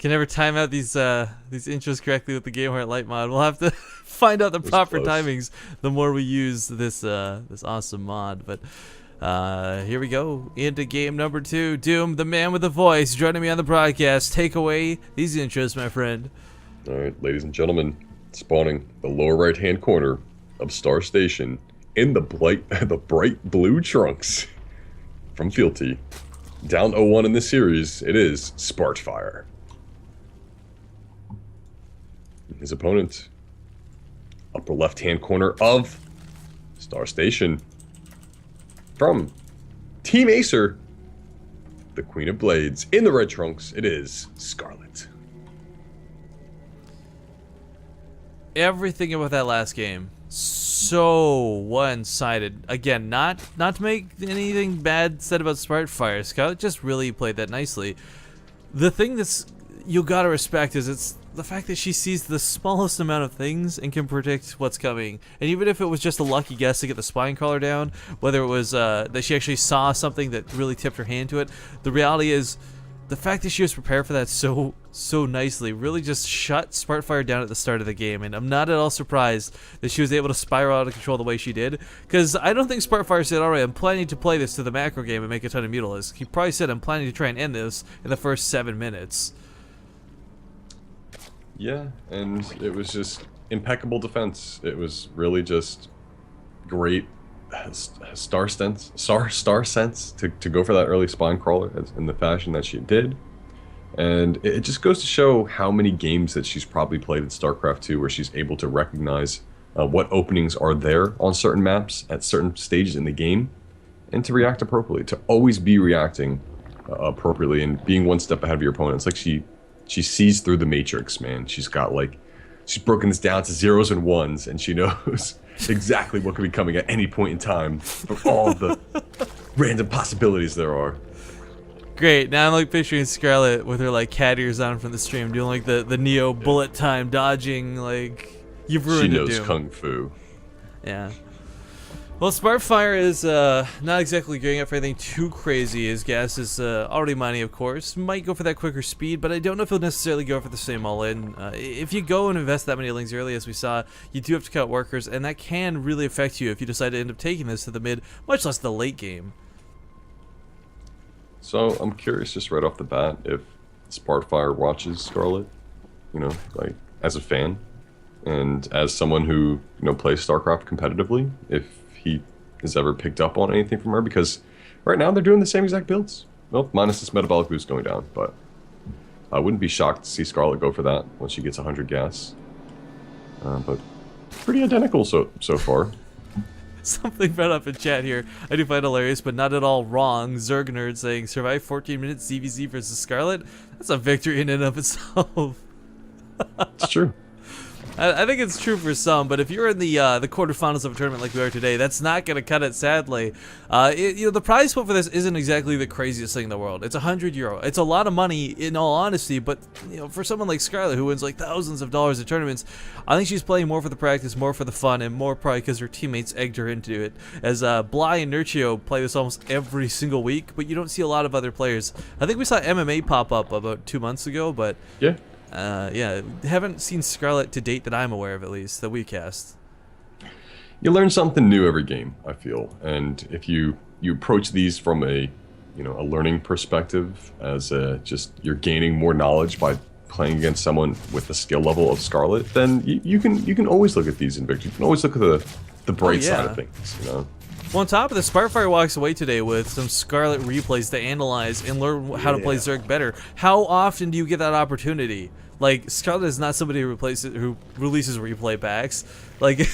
Can never time out these intros correctly with the Game Heart Light mod. We'll have to find out the proper timings the more we use this this awesome mod. But here we go into game number 2. Doom, the man with the voice, joining me on the broadcast. Take away these intros, my friend. All right, ladies and gentlemen, spawning the lower right-hand corner of Star Station in the bright blue trunks from Fealty. Down 0-1 in this series, it is Spartfire. His opponent, upper left-hand corner of Star Station. From Team Acer, the Queen of Blades, in the red trunks, it is SCarlett. Everything about that last game, so one-sided. Again, not to make anything bad said about Spartfire. SCarlett just really played that nicely. The thing that's you gotta respect is it's the fact that she sees the smallest amount of things and can predict what's coming. And even if it was just a lucky guess to get the spine crawler down, whether it was that she actually saw something that really tipped her hand to it, the reality is the fact that she was prepared for that so nicely really just shut Spartfire down at the start of the game. And I'm not at all surprised that she was able to spiral out of control the way she did, because I don't think Spartfire said, alright, I'm planning to play this to the macro game and make a ton of mutilas. He probably said, I'm planning to try and end this in the first 7 minutes. Yeah, and it was just impeccable defense. It was really just great star sense to go for that early spine crawler in the fashion that she did. And it just goes to show how many games that she's probably played in StarCraft 2 where she's able to recognize what openings are there on certain maps at certain stages in the game and to react appropriately, to always be reacting appropriately and being one step ahead of your opponents. Like she sees through the matrix, man. She's broken this down to zeros and ones, and she knows exactly what could be coming at any point in time from all the random possibilities there are. Great. Now I'm like picturing SCarlett with her like cat ears on from the stream, doing like the Neo bullet time dodging. Like, you've ruined it, Doom. She knows kung fu. Yeah. Well, Spartfire is not exactly going up for anything too crazy. His gas is already mining, of course. Might go for that quicker speed, but I don't know if he'll necessarily go for the same all-in. If you go and invest that many lings early, as we saw, you do have to cut workers, and that can really affect you if you decide to end up taking this to the mid, much less the late game. So I'm curious, just right off the bat, if Spartfire watches SCarlett, you know, like as a fan, and as someone who, you know, plays StarCraft competitively, if he has ever picked up on anything from her, because right now they're doing the same exact builds. Well, minus this metabolic boost going down, but I wouldn't be shocked to see SCarlett go for that once she gets 100 gas. But pretty identical so far. Something brought up in chat here I do find hilarious, but not at all wrong. Zergnerd saying, survive 14 minutes ZVZ versus SCarlett? That's a victory in and of itself. It's true. I think it's true for some, but if you're in the quarterfinals of a tournament like we are today, that's not going to cut it, sadly. You know, the prize pool for this isn't exactly the craziest thing in the world. It's €100. It's a lot of money, in all honesty, but you know, for someone like SCarlett who wins like thousands of dollars in tournaments, I think she's playing more for the practice, more for the fun, and more probably because her teammates egged her into it. As Bly and Nurchio play this almost every single week, but you don't see a lot of other players. I think we saw MMA pop up about 2 months ago, but yeah. Yeah, haven't seen SCarlett to date that I'm aware of, at least, that we cast. You learn something new every game, I feel, and if you approach these from a learning perspective, as just you're gaining more knowledge by playing against someone with the skill level of SCarlett, then you can always look at these in victory. You can always look at the bright side of things, you know. Well, on top of this, Spartfire walks away today with some SCarlett replays to analyze and learn how to play Zerg better. How often do you get that opportunity? Like, SCarlett is not somebody who releases replay packs. Like,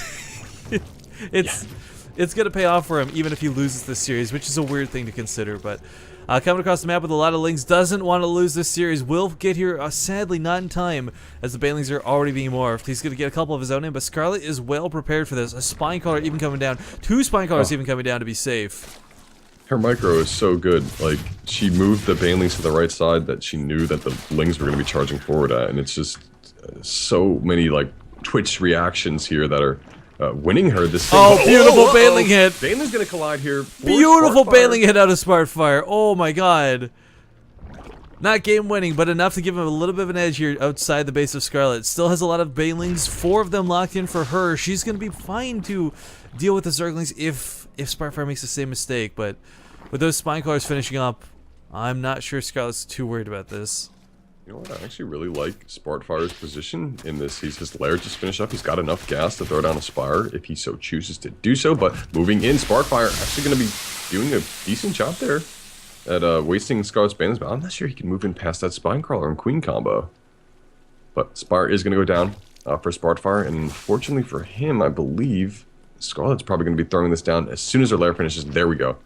it's gonna pay off for him even if he loses this series, which is a weird thing to consider. But coming across the map with a lot of lings, doesn't want to lose this series. Will get here, sadly not in time, as the banelings are already being morphed. He's gonna get a couple of his own in, but SCarlett is well prepared for this. A spine collar even coming down, 2 spine collars even coming down to be safe. Her micro is so good. Like, she moved the banelings to the right side that she knew that the lings were going to be charging forward at, and it's just so many like twitch reactions here that are winning her this thing. Oh, beautiful baneling hit! Baneling's going to collide here. Beautiful baneling hit out of Spartfire. Oh my god. Not game winning, but enough to give him a little bit of an edge here outside the base of SCarlett. Still has a lot of banelings, 4 of them locked in for her. She's going to be fine to deal with the Zerglings if Spartfire makes the same mistake, but with those spine crawlers finishing up, I'm not sure SCarlett's too worried about this. You know what, I actually really like Spartfire's position in this. His lair just finished up. He's got enough gas to throw down a Spire if he so chooses to do so, but moving in, Spartfire actually going to be doing a decent job there at wasting SCarlett's banelings, but I'm not sure he can move in past that Spine Crawler and Queen combo. But Spire is going to go down for Spartfire, and unfortunately for him, I believe SCarlett's probably going to be throwing this down as soon as her lair finishes. There we go.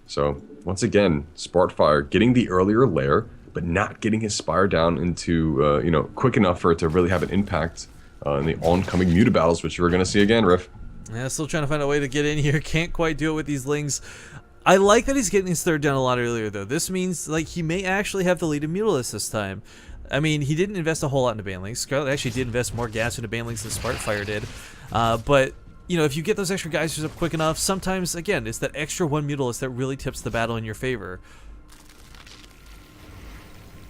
So, once again, Spartfire getting the earlier lair, but not getting his Spire down into, you know, quick enough for it to really have an impact in the oncoming Muta battles, which we're going to see again, Riff. Yeah, still trying to find a way to get in here. Can't quite do it with these Lings. I like that he's getting his third down a lot earlier, though. This means, like, he may actually have the lead in Mutalisk this time. I mean, he didn't invest a whole lot into banelings. SCarlett actually did invest more gas into banelings than Spartfire did. But, you know, if you get those extra geysers up quick enough, sometimes, again, it's that extra 1 Mutalisk that really tips the battle in your favor.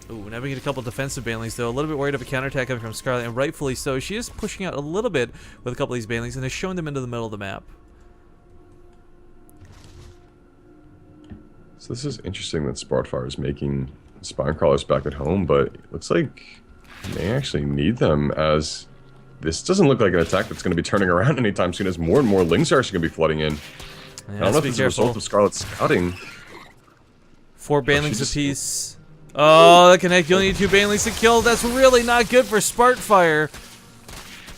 Ooh, now we get a couple defensive banelings, though. A little bit worried of a counterattack coming from SCarlett, and rightfully so. She is pushing out a little bit with a couple of these banelings, and is showing them into the middle of the map. So this is interesting that Spartfire is making Spine Crawlers back at home, but it looks like they actually need them, as this doesn't look like an attack that's going to be turning around anytime soon, as more and more Lings are actually going to be flooding in. Yeah, I don't know if it's a result of SCarlett's scouting. 4 banelings apiece. Oh, the connect. You only need 2 banelings to kill. That's really not good for Spartfire.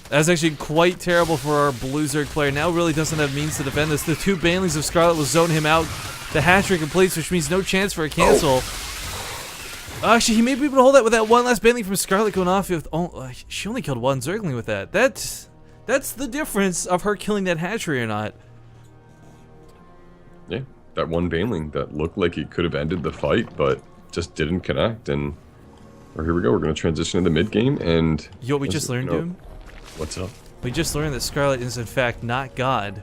That's actually quite terrible for our Blue Zerg player. Now really doesn't have means to defend this. The 2 banelings of SCarlett will zone him out. The hatchery completes, which means no chance for a cancel. Actually, he may be able to hold that with that one last baneling from SCarlett going off. She only killed 1 Zergling with that. That's the difference of her killing that hatchery or not. Yeah, that one baneling that looked like it could have ended the fight, but just didn't connect. And here we go. We're going to transition into mid game. And you know what we just learned, Doom? What's up? We just learned that SCarlett is in fact not God,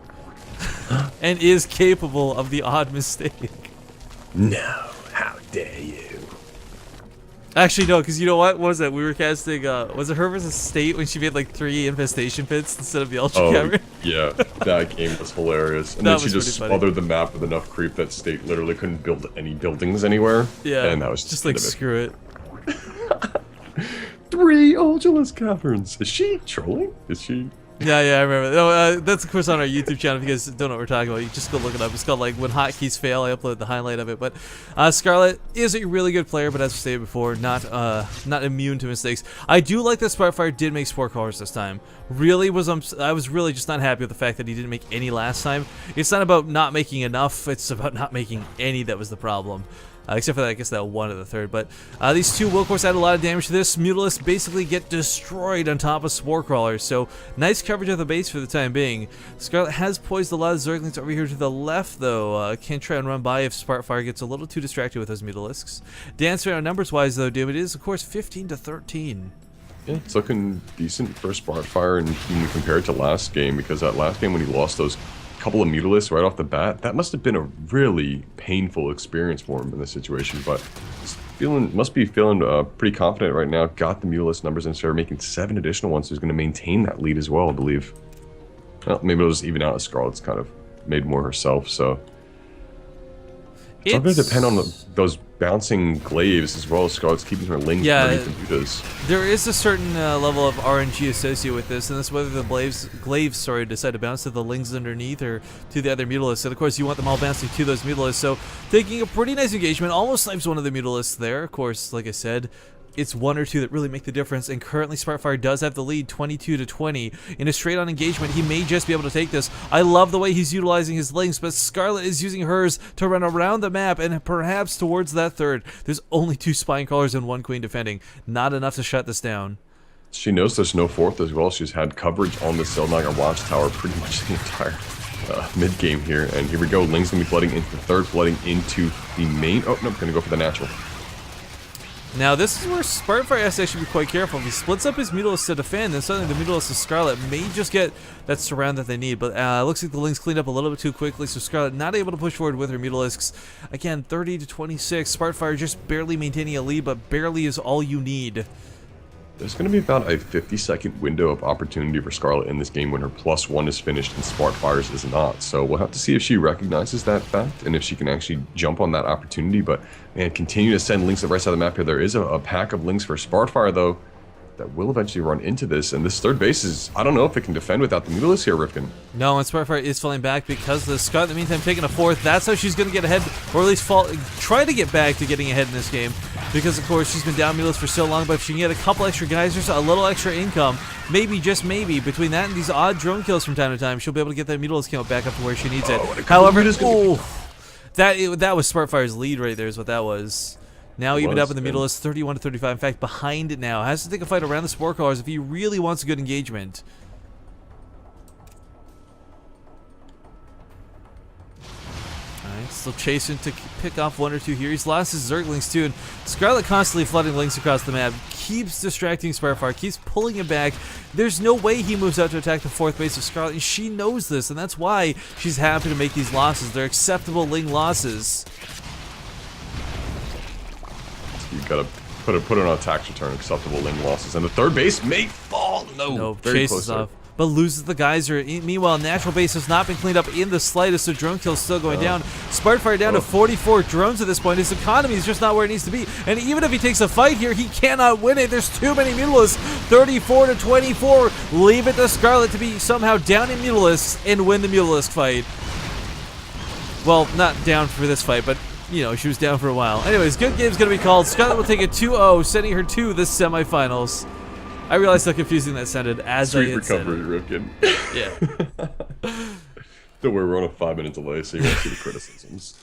and is capable of the odd mistake. No, how dare you? Actually, no, because you know what? What was that? We were casting, was it her versus State when she made like 3 infestation pits instead of the Ultra Camera? Yeah, that game was hilarious. And then she just smothered the map with enough creep that State literally couldn't build any buildings anywhere. Yeah, and that was just like, screw it. 3 Ultraless Caverns. Is she trolling? Is she? Yeah, I remember. No, that's of course on our YouTube channel. If you guys don't know what we're talking about, you just go look it up. It's called like When Hotkeys Fail. I uploaded the highlight of it. But SCarlett is a really good player, but as we stated before, not immune to mistakes. I do like that Spartfire did make Spore Crawlers this time. Really I was really just not happy with the fact that he didn't make any last time. It's not about not making enough. It's about not making any that was the problem. Except for that, I guess that 1 of the 3rd. But these 2 will, of course, add a lot of damage to this. Mutalisks basically get destroyed on top of Spore Crawlers. So, nice coverage of the base for the time being. SCarlett has poised a lot of Zerglings over here to the left, though. Can try and run by if Spartfire gets a little too distracted with those Mutalisks. Dance around numbers-wise, though, Doom, it is, of course, 15-13. Yeah, it's looking decent for Spartfire, and when we compare it to last game, because that last game when he lost those couple of Mutalisks right off the bat, that must have been a really painful experience for him in this situation, but must be feeling pretty confident right now. Got the Mutalisk numbers and started making 7 additional ones, so he's going to maintain that lead as well, I believe. Well, maybe it'll just even out as SCarlett's kind of made more herself, so it's all going to depend on those bouncing glaives as well as SCarlett's keeping her Lings underneath the Mutas. There is a certain level of RNG associated with this, and that's whether the glaives decide to bounce to the Lings underneath or to the other Mutalisks. And of course, you want them all bouncing to those Mutalisks, so taking a pretty nice engagement, almost snipes one of the Mutalisks there. Of course, like I said, it's 1 or 2 that really make the difference, and currently Spartfire does have the lead 22-20. In a straight-on engagement, he may just be able to take this. I love the way he's utilizing his Lings, but SCarlett is using hers to run around the map and perhaps towards that 3rd. There's only 2 Spine Crawlers and 1 Queen defending. Not enough to shut this down. She knows there's no 4th as well. She's had coverage on the Selnaga Watchtower pretty much the entire mid-game here. And here we go. Ling's going to be flooding into the 3rd, flooding into the main. Oh, no, going to go for the natural. Now this is where Spartfire has to actually be quite careful. If he splits up his Mutalisk to defend, then suddenly the Mutalisk of SCarlett may just get that surround that they need. But it looks like the Lynx cleaned up a little bit too quickly, so SCarlett not able to push forward with her Mutalisks. Again, 30 to 26. Spartfire just barely maintaining a lead, but barely is all you need. There's going to be about a 50-second window of opportunity for SCarlett in this game when her +1 is finished and Spartfire's is not. So we'll have to see if she recognizes that fact and if she can actually jump on that opportunity. But man, continue to send Lynx to the right side of the map here. There is a pack of Lynx for Spartfire, though, that will eventually run into this. And this third base is, I don't know if it can defend without the Mutalisk here, Rifkin. No, and Spartfire is falling back because the Scott, in the meantime, taking a fourth. That's how she's going to get ahead, or at least try to get back to getting ahead in this game. Because, of course, she's been down Mutalisk for so long, but if she can get a couple extra geysers, a little extra income, maybe, just maybe, between that and these odd drone kills from time to time, she'll be able to get that Mutalisk count back up to where she needs it. However, that was Spartfire's lead right there is what that was. Now even up in the Mutalisk, 31 to 35. In fact, behind it now. Has to take a fight around the Spore Callers if he really wants a good engagement. Alright, still chasing to pick off one or two here. He's lost his Zerglings too, and SCarlett constantly flooding Lynx across the map. Keeps distracting Spartfire, keeps pulling him back. There's no way he moves out to attack the fourth base of SCarlett, and she knows this, and that's why she's happy to make these losses. They're acceptable Ling losses. You gotta put it on a tax return, acceptable Ling losses, and the third base may fall. No, very chases close off, but loses the geyser. Meanwhile, natural base has not been cleaned up in the slightest, so drone kills still going down. Spartfire down to 44 drones at this point. His economy is just not where it needs to be, and even if he takes a fight here, he cannot win it. There's too many Mutalisks. 34 to 24. Leave it to SCarlett to be somehow down in Mutalisks and win the Mutalisk fight. Well, not down for this fight, but you know, she was down for a while. Anyways, good game's gonna be called. SCarlett will take a 2-0, sending her to the semifinals. I realized how confusing that sounded as I had said it. Sweet recovery, Rifkin. Yeah. Don't worry, we're on a 5-minute delay, so you won't see the criticisms.